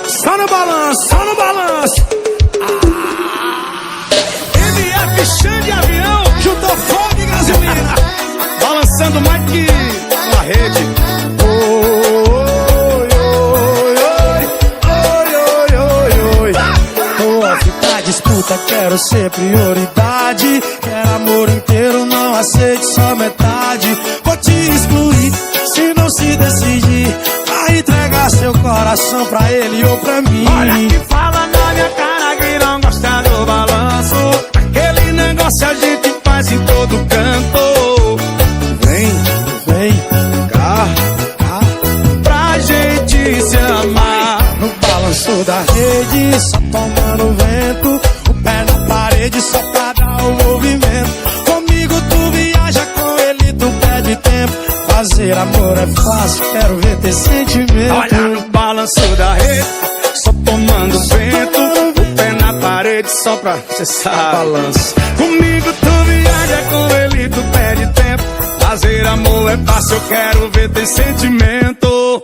Só no balanço, só no balanço. MF Xande Avião, juntou fogo e gasolina, balançando mais que uma rede. Ficar disputa, quero ser prioridade. Quero amor inteiro, não aceito só metade. Vou te excluir se não se decidir. Vai entregar seu coração pra ele ou pra mim. Olha que fala na minha cara que não gosta do balanço. Aquele negócio a gente faz em todo canto. Vem cá, pra gente se amar. No balanço da rede, só tomando vento. O pé na parede só pra dar o movimento. Comigo tu viaja, com ele tu perde tempo. Fazer amor é fácil, quero ver ter sentimento. Olha no balanço da rede, só tomando vento. O pé na parede só pra, cê sabe, balanço. Comigo tu viaja, com ele tu perde tempo. Fazer amor é fácil, eu quero ver ter sentimento.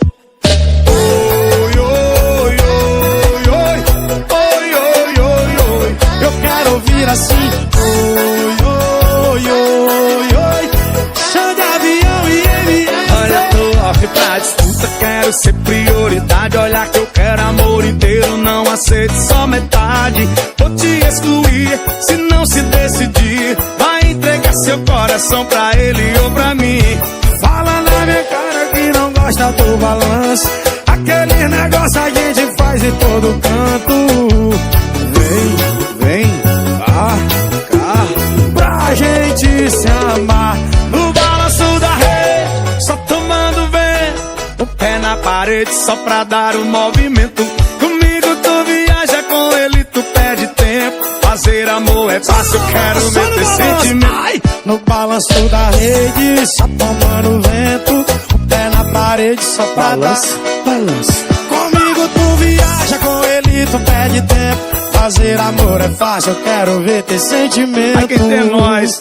Eu quero ouvir assim. Xande Avião e MF. Olha, tô off pra disputa, quero ser prioridade. Olha que eu quero amor inteiro, não aceito só metade. Vou te excluir se não se decidir. Vai entregar seu coração pra ele ou pra mim. Fala na minha cara que não gosta do balanço. Aquele negócio a gente faz em todo canto. Vem cá, pra gente se amar. No balanço da rede, só tomando vento. O pé na parede só pra dar o movimento. Comigo tu viaja, com ele tu perde tempo. Fazer amor é fácil, eu quero ver ter sentimento. Ai, no balanço da rede, só tomando vento. O pé na parede só pra dar balanço. Comigo tu viaja, com ele tu perde tempo. Fazer amor é fácil, eu quero ver ter sentimento. Aqui tem nós.